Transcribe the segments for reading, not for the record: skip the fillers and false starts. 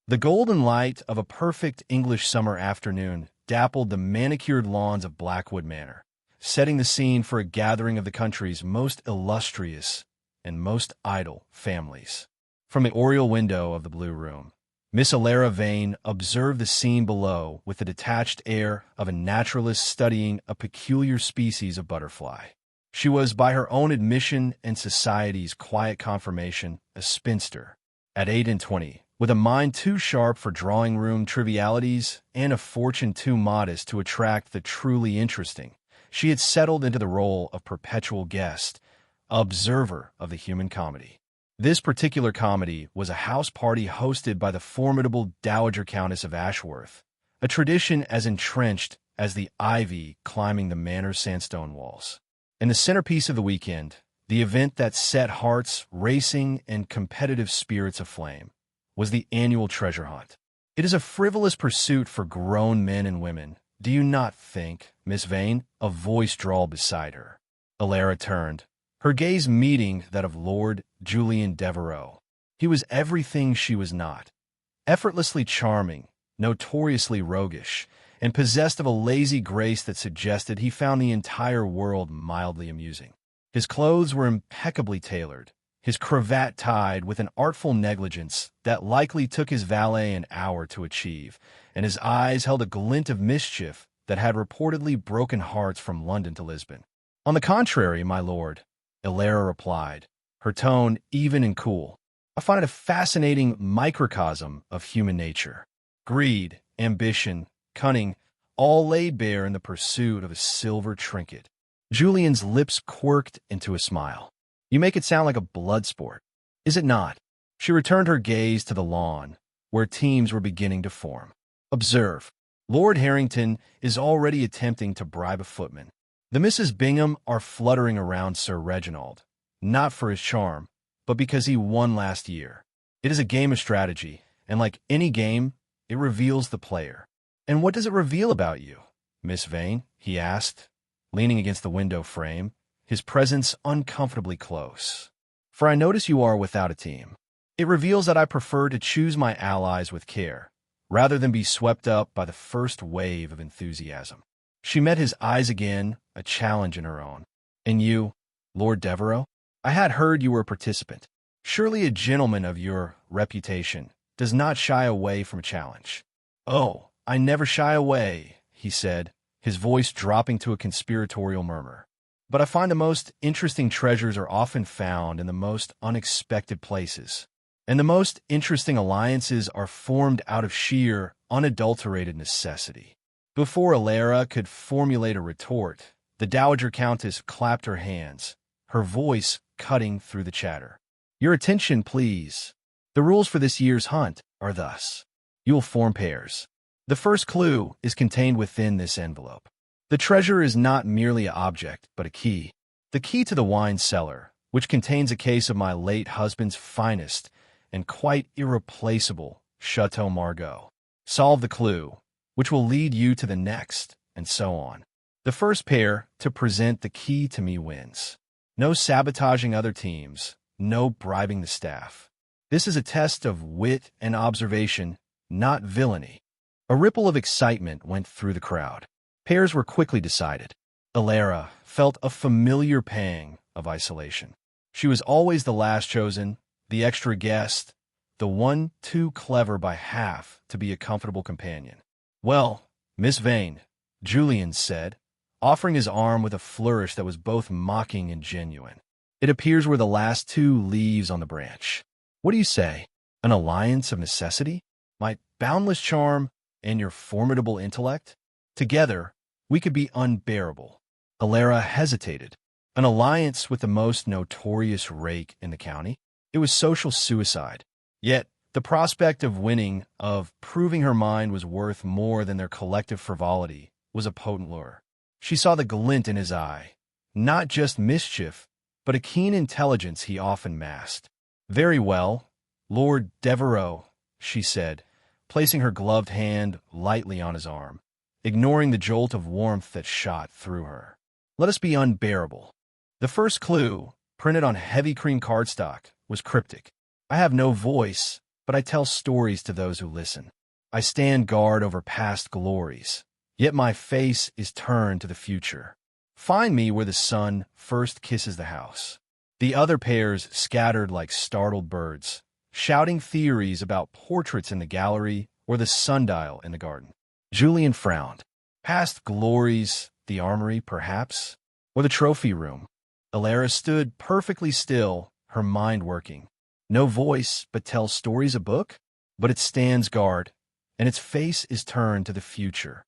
The golden light of a perfect English summer afternoon dappled the manicured lawns of Blackwood Manor, setting the scene for a gathering of the country's most illustrious and most idle families. From the oriel window of the Blue Room, Miss Elara Vane observed the scene below with the detached air of a naturalist studying a peculiar species of butterfly. She was, by her own admission and society's quiet confirmation, a spinster. At 28, with a mind too sharp for drawing-room trivialities and a fortune too modest to attract the truly interesting, she had settled into the role of perpetual guest, observer of the human comedy. This particular comedy was a house party hosted by the formidable Dowager Countess of Ashworth, a tradition as entrenched as the ivy climbing the manor's sandstone walls. And the centerpiece of the weekend, the event that set hearts racing and competitive spirits aflame, was the annual treasure hunt. It is a frivolous pursuit for grown men and women, do you not think, Miss Vane? A voice drawled beside her. Elara turned, her gaze meeting that of Lord Julian Devereaux. He was everything she was not, effortlessly charming, notoriously roguish, and possessed of a lazy grace that suggested he found the entire world mildly amusing. His clothes were impeccably tailored, his cravat tied with an artful negligence that likely took his valet an hour to achieve, and his eyes held a glint of mischief that had reportedly broken hearts from London to Lisbon. "On the contrary, my lord," Elara replied, her tone even and cool. "I find it a fascinating microcosm of human nature. Greed, ambition, cunning, all laid bare in the pursuit of a silver trinket." Julian's lips quirked into a smile. "You make it sound like a blood sport. Is it not?" She returned her gaze to the lawn, where teams were beginning to form. "Observe, Lord Harrington is already attempting to bribe a footman. The Misses Bingham are fluttering around Sir Reginald, not for his charm, but because he won last year. It is a game of strategy, and like any game, it reveals the player." "And what does it reveal about you, Miss Vane?" he asked, leaning against the window frame, his presence uncomfortably close. "For I notice you are without a team. It reveals that I prefer to choose my allies with care, rather than be swept up by the first wave of enthusiasm." She met his eyes again, a challenge in her own. "And you, Lord Devereaux? I had heard you were a participant. Surely a gentleman of your reputation does not shy away from a challenge." "Oh, I never shy away," he said, his voice dropping to a conspiratorial murmur. "But I find the most interesting treasures are often found in the most unexpected places, and the most interesting alliances are formed out of sheer, unadulterated necessity." Before Elara could formulate a retort, the Dowager Countess clapped her hands, her voice cutting through the chatter. "Your attention, please. The rules for this year's hunt are thus. You will form pairs. The first clue is contained within this envelope. The treasure is not merely an object, but a key. The key to the wine cellar, which contains a case of my late husband's finest and quite irreplaceable Chateau Margaux. Solve the clue, which will lead you to the next, and so on. The first pair to present the key to me wins. No sabotaging other teams, no bribing the staff. This is a test of wit and observation, not villainy." A ripple of excitement went through the crowd. Pairs were quickly decided. Elara felt a familiar pang of isolation. She was always the last chosen, the extra guest, the one too clever by half to be a comfortable companion. "Well, Miss Vane," Julian said, offering his arm with a flourish that was both mocking and genuine. "It appears we're the last two leaves on the branch. What do you say? An alliance of necessity? My boundless charm and your formidable intellect? Together, we could be unbearable." Elara hesitated. An alliance with the most notorious rake in the county? It was social suicide. Yet, the prospect of winning, of proving her mind was worth more than their collective frivolity, was a potent lure. She saw the glint in his eye, not just mischief, but a keen intelligence he often masked. "Very well, Lord Devereaux," she said, placing her gloved hand lightly on his arm, ignoring the jolt of warmth that shot through her. "Let us be unbearable." The first clue, printed on heavy cream cardstock, was cryptic. "I have no voice, but I tell stories to those who listen. I stand guard over past glories, yet my face is turned to the future. Find me where the sun first kisses the house. The other pairs scattered like startled birds, shouting theories about portraits in the gallery or the sundial in the garden. Julian frowned. Past glories, the armory, perhaps? Or the trophy room? Elara stood perfectly still, her mind working. No voice, but tells stories a book? But it stands guard, and its face is turned to the future.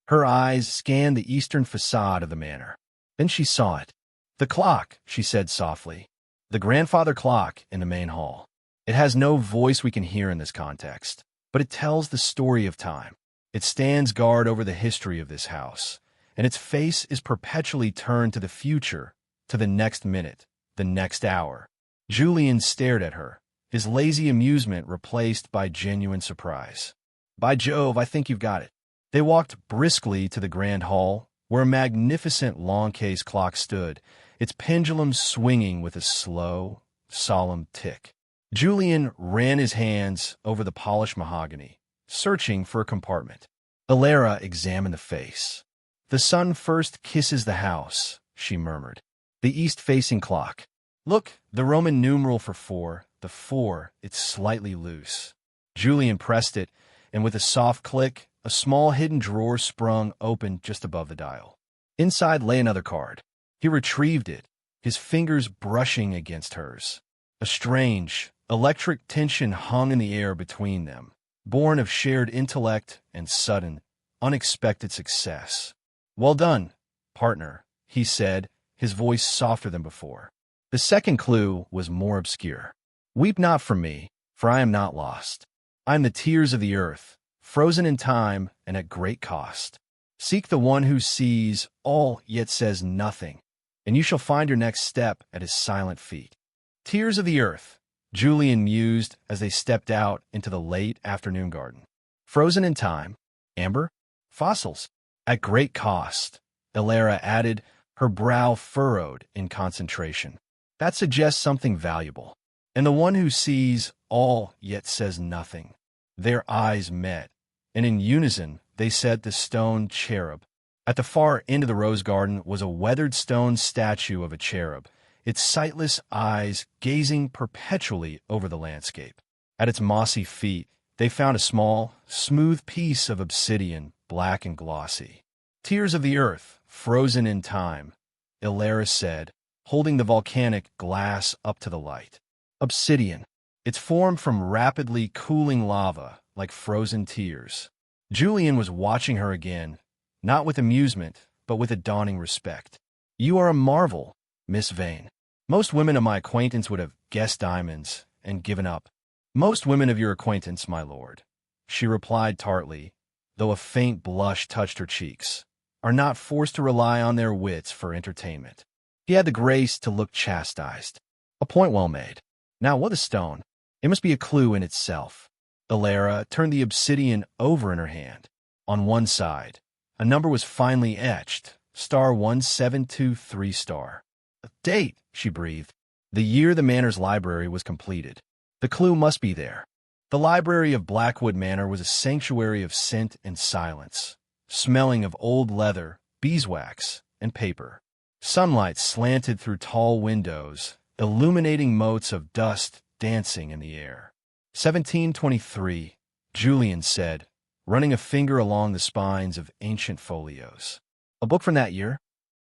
Her eyes scanned the eastern facade of the manor. Then she saw it. The clock, she said softly. The grandfather clock in the main hall. It has no voice we can hear in this context, but it tells the story of time. It stands guard over the history of this house, and its face is perpetually turned to the future, to the next minute, the next hour. Julian stared at her, his lazy amusement replaced by genuine surprise. By Jove, I think you've got it. They walked briskly to the grand hall, where a magnificent long-case clock stood, its pendulum swinging with a slow, solemn tick. Julian ran his hands over the polished mahogany, searching for a compartment. Elara examined the face. The sun first kisses the house, she murmured. The east-facing clock. Look, the Roman numeral for 4, the 4, it's slightly loose. Julian pressed it, and with a soft click, a small hidden drawer sprung open just above the dial. Inside lay another card. He retrieved it, his fingers brushing against hers. A strange, electric tension hung in the air between them, born of shared intellect and sudden, unexpected success. "Well done, partner," he said, his voice softer than before. The second clue was more obscure. "Weep not for me, for I am not lost. I am the tears of the earth, frozen in time and at great cost. Seek the one who sees all yet says nothing, and you shall find your next step at his silent feet." Tears of the earth, Julian mused as they stepped out into the late afternoon garden. Frozen in time, amber, fossils, at great cost, Elara added, her brow furrowed in concentration. That suggests something valuable. And the one who sees all yet says nothing. Their eyes met, and in unison they said the stone cherub. At the far end of the rose garden was a weathered stone statue of a cherub, its sightless eyes gazing perpetually over the landscape. At its mossy feet, they found a small, smooth piece of obsidian, black and glossy. "Tears of the earth, frozen in time," Elara said, holding the volcanic glass up to the light. Obsidian. It's formed from rapidly cooling lava, like frozen tears. Julian was watching her again, not with amusement, but with a dawning respect. "You are a marvel, Miss Vane. Most women of my acquaintance would have guessed diamonds and given up." "Most women of your acquaintance, my lord," she replied tartly, though a faint blush touched her cheeks, "are not forced to rely on their wits for entertainment." He had the grace to look chastised. A point well made. Now what a stone. It must be a clue in itself. Elara turned the obsidian over in her hand. On one side, a number was finely etched, star 1723 star. "A date," she breathed. The year the manor's library was completed. The clue must be there. The library of Blackwood Manor was a sanctuary of scent and silence, smelling of old leather, beeswax, and paper. Sunlight slanted through tall windows, illuminating motes of dust dancing in the air. 1723, Julian said, running a finger along the spines of ancient folios. "A book from that year?"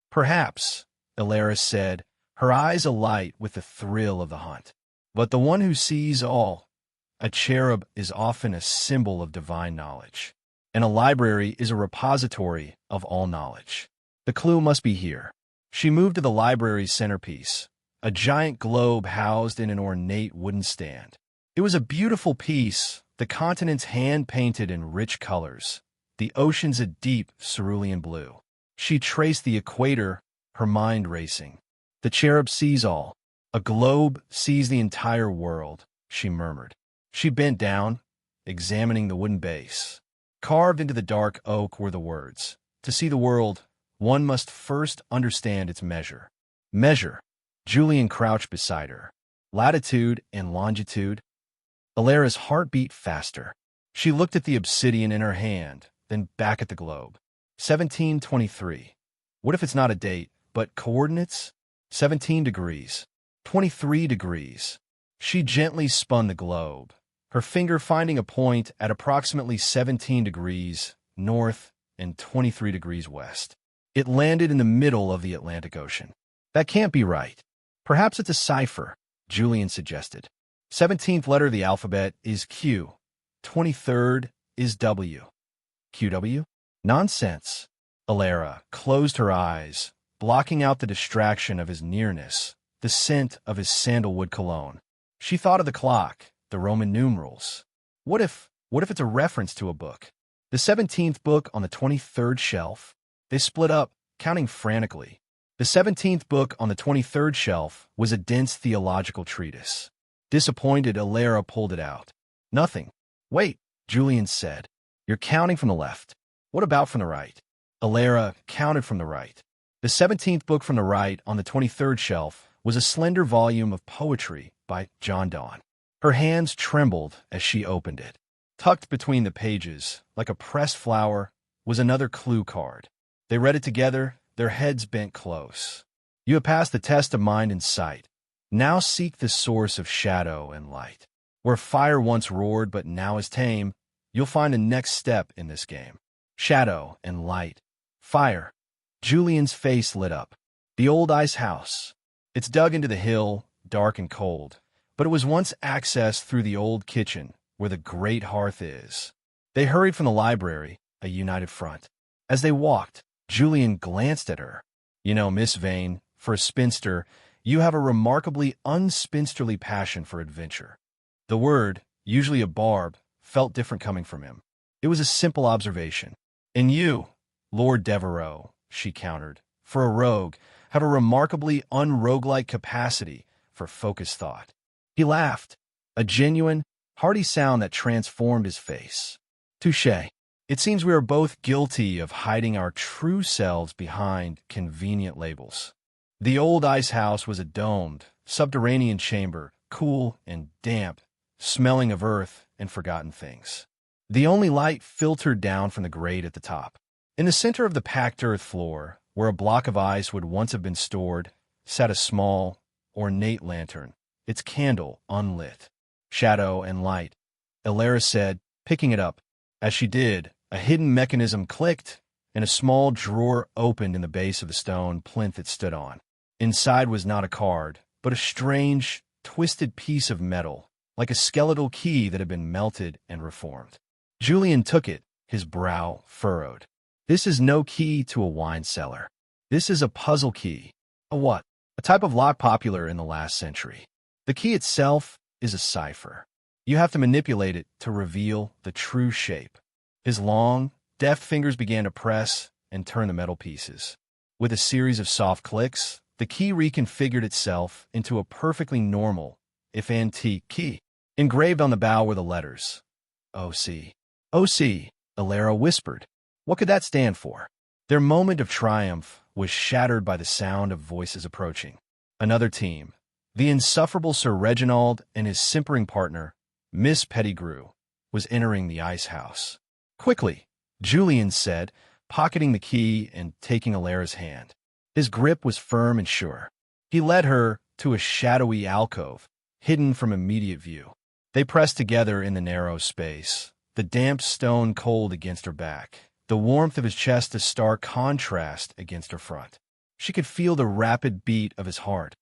"Perhaps," Elara said, her eyes alight with the thrill of the hunt. "But the one who sees all, a cherub is often a symbol of divine knowledge, and a library is a repository of all knowledge. The clue must be here." She moved to the library's centerpiece, a giant globe housed in an ornate wooden stand. It was a beautiful piece, the continents hand-painted in rich colors, the oceans a deep cerulean blue. She traced the equator, her mind racing. "The cherub sees all. A globe sees the entire world," she murmured. She bent down, examining the wooden base. Carved into the dark oak were the words, "To see the world, one must first understand its measure." Measure. Julian crouched beside her. Latitude and longitude. Elara's heart beat faster. She looked at the obsidian in her hand, then back at the globe. 1723. What if it's not a date, but coordinates? 17 degrees. 23 degrees. She gently spun the globe, her finger finding a point at approximately 17 degrees north and 23 degrees west. It landed in the middle of the Atlantic Ocean. That can't be right. Perhaps it's a cipher, Julian suggested. 17th letter of the alphabet is Q. 23rd is W. QW? Nonsense. Elara closed her eyes, blocking out the distraction of his nearness, the scent of his sandalwood cologne. She thought of the clock, the Roman numerals. What if it's a reference to a book? The 17th book on the 23rd shelf? They split up, counting frantically. The 17th book on the 23rd shelf was a dense theological treatise. Disappointed, Elara pulled it out. Nothing. Wait, Julian said. You're counting from the left. What about from the right? Elara counted from the right. The 17th book from the right on the 23rd shelf was a slender volume of poetry by John Donne. Her hands trembled as she opened it. Tucked between the pages, like a pressed flower, was another clue card. They read it together, their heads bent close. You have passed the test of mind and sight. Now seek the source of shadow and light. Where fire once roared but now is tame, you'll find the next step in this game. Shadow and light. Fire. Julian's face lit up. The old ice house. It's dug into the hill, dark and cold, but it was once accessed through the old kitchen, where the great hearth is. They hurried from the library, a united front. As they walked, Julian glanced at her. You know, Miss Vane, for a spinster, you have a remarkably unspinsterly passion for adventure. The word, usually a barb, felt different coming from him. It was a simple observation. And you, Lord Devereaux, she countered, for a rogue, have a remarkably unroguelike capacity for focused thought. He laughed, a genuine, hearty sound that transformed his face. Touché. It seems we are both guilty of hiding our true selves behind convenient labels. The old ice house was a domed, subterranean chamber, cool and damp, smelling of earth and forgotten things. The only light filtered down from the grate at the top. In the center of the packed earth floor, where a block of ice would once have been stored, sat a small, ornate lantern, its candle unlit. Shadow and light, Elara said, picking it up. As she did, a hidden mechanism clicked, and a small drawer opened in the base of the stone plinth it stood on. Inside was not a card, but a strange, twisted piece of metal, like a skeletal key that had been melted and reformed. Julian took it, his brow furrowed. This is no key to a wine cellar. This is a puzzle key. A what? A type of lock popular in the last century. The key itself is a cipher. You have to manipulate it to reveal the true shape. His long, deft fingers began to press and turn the metal pieces. With a series of soft clicks, the key reconfigured itself into a perfectly normal, if antique, key. Engraved on the bow were the letters. O.C. O.C., Elara whispered. What could that stand for? Their moment of triumph was shattered by the sound of voices approaching. Another team, the insufferable Sir Reginald and his simpering partner, Miss Pettigrew, was entering the ice house. Quickly, Julian said, pocketing the key and taking Elara's hand. His grip was firm and sure. He led her to a shadowy alcove, hidden from immediate view. They pressed together in the narrow space, the damp stone cold against her back, the warmth of his chest a stark contrast against her front. She could feel the rapid beat of his heart.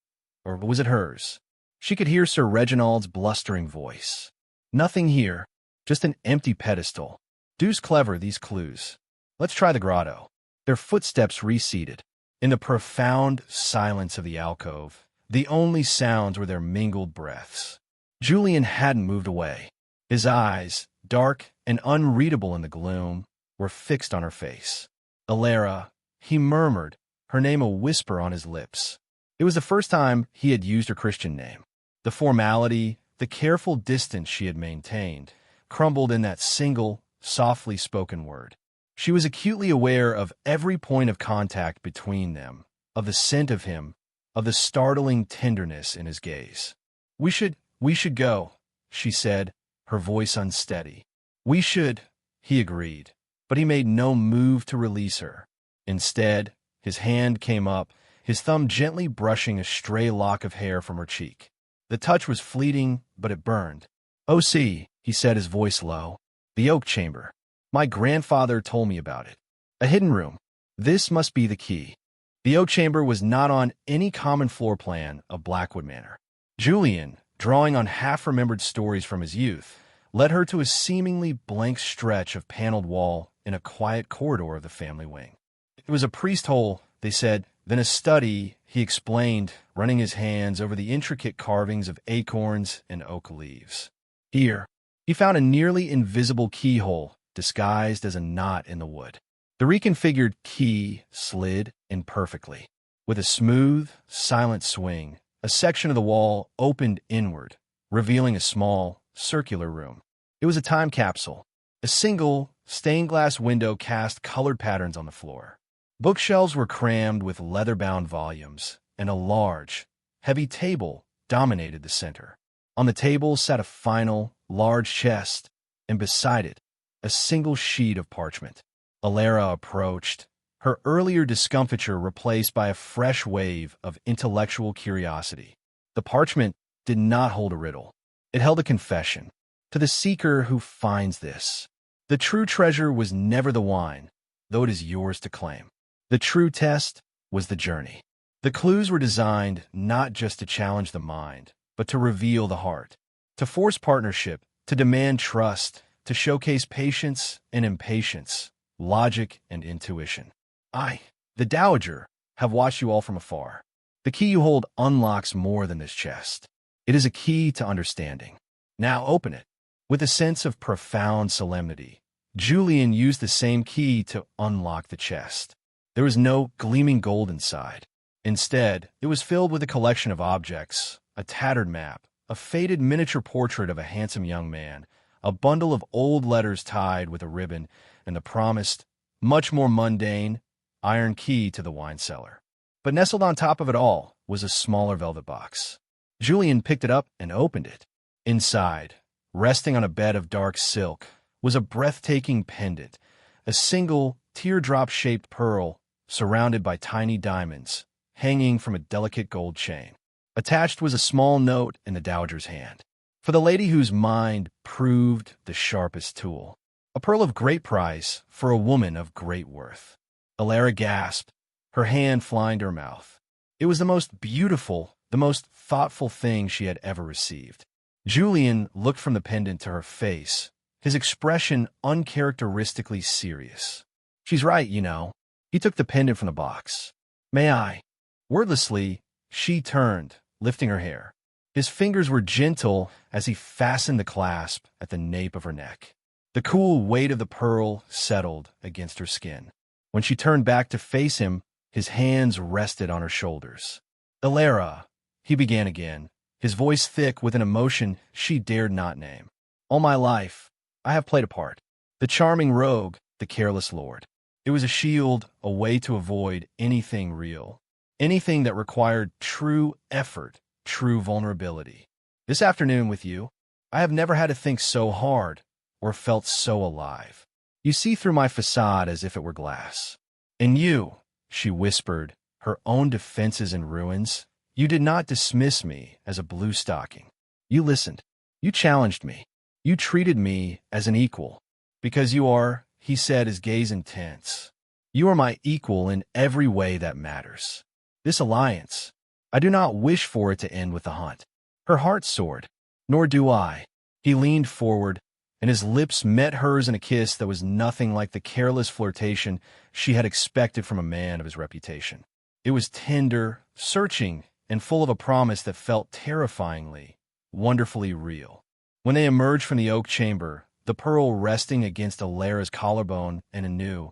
Or was it hers? She could hear Sir Reginald's blustering voice. Nothing here, just an empty pedestal. Deuce clever, these clues. Let's try the grotto. Their footsteps receded. In the profound silence of the alcove, the only sounds were their mingled breaths. Julian hadn't moved away. His eyes, dark and unreadable in the gloom, were fixed on her face. Elara, he murmured, her name a whisper on his lips. It was the first time he had used her Christian name. The formality, the careful distance she had maintained, crumbled in that single, softly spoken word. She was acutely aware of every point of contact between them, of the scent of him, of the startling tenderness in his gaze. We should go, she said, her voice unsteady. "We should," he agreed, but he made no move to release her. Instead, his hand came up, his thumb gently brushing a stray lock of hair from her cheek. The touch was fleeting, but it burned. "Oh, see," he said, his voice low. "The oak chamber. My grandfather told me about it. A hidden room. This must be the key." The oak chamber was not on any common floor plan of Blackwood Manor. Julian, drawing on half-remembered stories from his youth, led her to a seemingly blank stretch of paneled wall in a quiet corridor of the family wing. It was a priest hole, they said, then a study, he explained, running his hands over the intricate carvings of acorns and oak leaves. Here, he found a nearly invisible keyhole disguised as a knot in the wood. The reconfigured key slid in perfectly. With a smooth, silent swing, a section of the wall opened inward, revealing a small, circular room. It was a time capsule. A single, stained-glass window cast colored patterns on the floor. Bookshelves were crammed with leather-bound volumes, and a large, heavy table dominated the center. On the table sat a final, large chest, and beside it, a single sheet of parchment. Elara approached, her earlier discomfiture replaced by a fresh wave of intellectual curiosity. The parchment did not hold a riddle. It held a confession. To the seeker who finds this, the true treasure was never the wine, though it is yours to claim. The true test was the journey. The clues were designed not just to challenge the mind, but to reveal the heart, to force partnership, to demand trust, to showcase patience and impatience, logic and intuition. I, the Dowager, have watched you all from afar. The key you hold unlocks more than this chest. It is a key to understanding. Now open it. With a sense of profound solemnity, Julian used the same key to unlock the chest. There was no gleaming gold inside. Instead, it was filled with a collection of objects, a tattered map, a faded miniature portrait of a handsome young man, a bundle of old letters tied with a ribbon, and the promised, much more mundane, iron key to the wine cellar. But nestled on top of it all was a smaller velvet box. Julian picked it up and opened it. Inside, resting on a bed of dark silk, was a breathtaking pendant, a single teardrop-shaped pearl surrounded by tiny diamonds, hanging from a delicate gold chain. Attached was a small note in the Dowager's hand. For the lady whose mind proved the sharpest tool. A pearl of great price for a woman of great worth. Elara gasped, her hand flying to her mouth. It was the most beautiful, the most thoughtful thing she had ever received. Julian looked from the pendant to her face, his expression uncharacteristically serious. "She's right, you know." He took the pendant from the box. "May I?" Wordlessly, she turned, lifting her hair. His fingers were gentle as he fastened the clasp at the nape of her neck. The cool weight of the pearl settled against her skin. When she turned back to face him, his hands rested on her shoulders. "Elara," he began again, his voice thick with an emotion she dared not name. "All my life, I have played a part. The charming rogue, the careless lord. It was a shield, a way to avoid anything real. Anything that required true effort, true vulnerability. This afternoon with you, I have never had to think so hard or felt so alive. You see through my facade as if it were glass. And you," she whispered, her own defenses in ruins, "you did not dismiss me as a blue stocking. You listened. You challenged me. You treated me as an equal. Because you are," he said, his gaze intense. "You are my equal in every way that matters. This alliance, I do not wish for it to end with the hunt." Her heart soared. "Nor do I." He leaned forward, and his lips met hers in a kiss that was nothing like the careless flirtation she had expected from a man of his reputation. It was tender, searching, and full of a promise that felt terrifyingly, wonderfully real. When they emerged from the oak chamber, the pearl resting against Elara's collarbone and a new,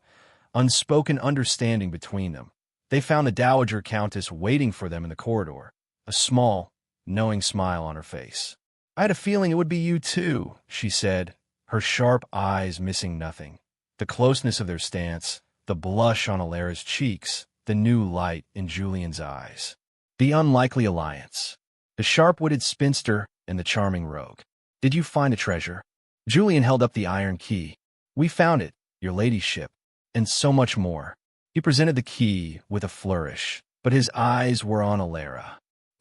unspoken understanding between them, they found the Dowager Countess waiting for them in the corridor, a small, knowing smile on her face. "I had a feeling it would be you too," she said, her sharp eyes missing nothing. The closeness of their stance, the blush on Elara's cheeks, the new light in Julian's eyes. The unlikely alliance. The sharp-witted spinster and the charming rogue. Did you find a treasure? Julian held up the iron key. We found it, your ladyship, and so much more. He presented the key with a flourish, but his eyes were on Elara.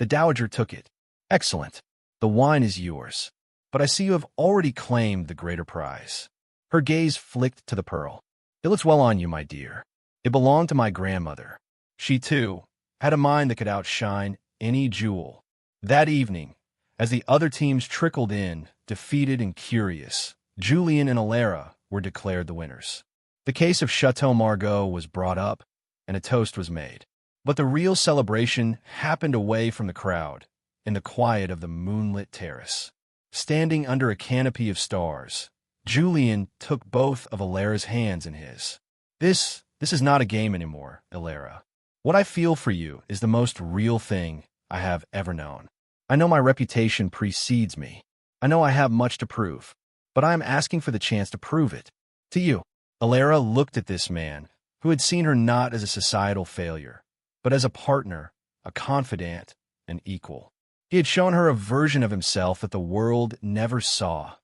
The dowager took it. Excellent. The wine is yours. But I see you have already claimed the greater prize. Her gaze flicked to the pearl. It looks well on you, my dear. It belonged to my grandmother. She, too, had a mind that could outshine any jewel. That evening, as the other teams trickled in, defeated and curious, Julian and Elara were declared the winners. The case of Chateau Margaux was brought up, and a toast was made. But the real celebration happened away from the crowd, in the quiet of the moonlit terrace. Standing under a canopy of stars, Julian took both of Elara's hands in his. This is not a game anymore, Elara. What I feel for you is the most real thing I have ever known. I know my reputation precedes me. I know I have much to prove, but I am asking for the chance to prove it. To you. Elara looked at this man, who had seen her not as a societal failure, but as a partner, a confidant, an equal. He had shown her a version of himself that the world never saw.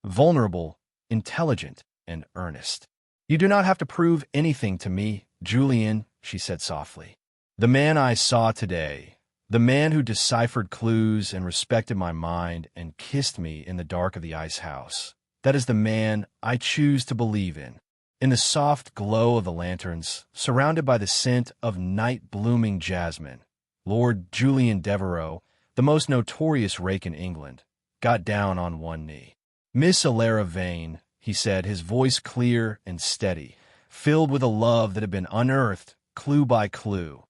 Vulnerable, intelligent, and earnest. You do not have to prove anything to me, Julian, she said softly. The man I saw today, the man who deciphered clues and respected my mind and kissed me in the dark of the ice house, that is the man I choose to believe in. In the soft glow of the lanterns, surrounded by the scent of night-blooming jasmine, Lord Julian Devereaux, the most notorious rake in England, got down on one knee. Miss Elara Vane, he said, his voice clear and steady, filled with a love that had been unearthed, clue by clue,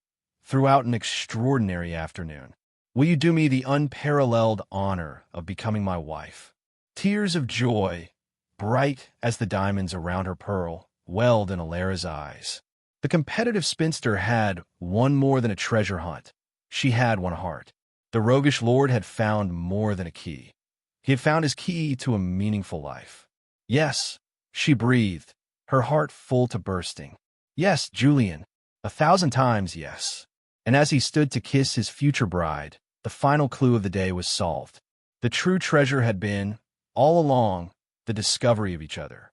throughout an extraordinary afternoon. Will you do me the unparalleled honor of becoming my wife? Tears of joy, bright as the diamonds around her pearl, welled in Elara's eyes. The competitive spinster had one more than a treasure hunt. She had one heart. The roguish lord had found more than a key. He had found his key to a meaningful life. Yes, she breathed, her heart full to bursting. Yes, Julian, 1,000 times yes. And as he stood to kiss his future bride, the final clue of the day was solved. The true treasure had been, all along, the discovery of each other.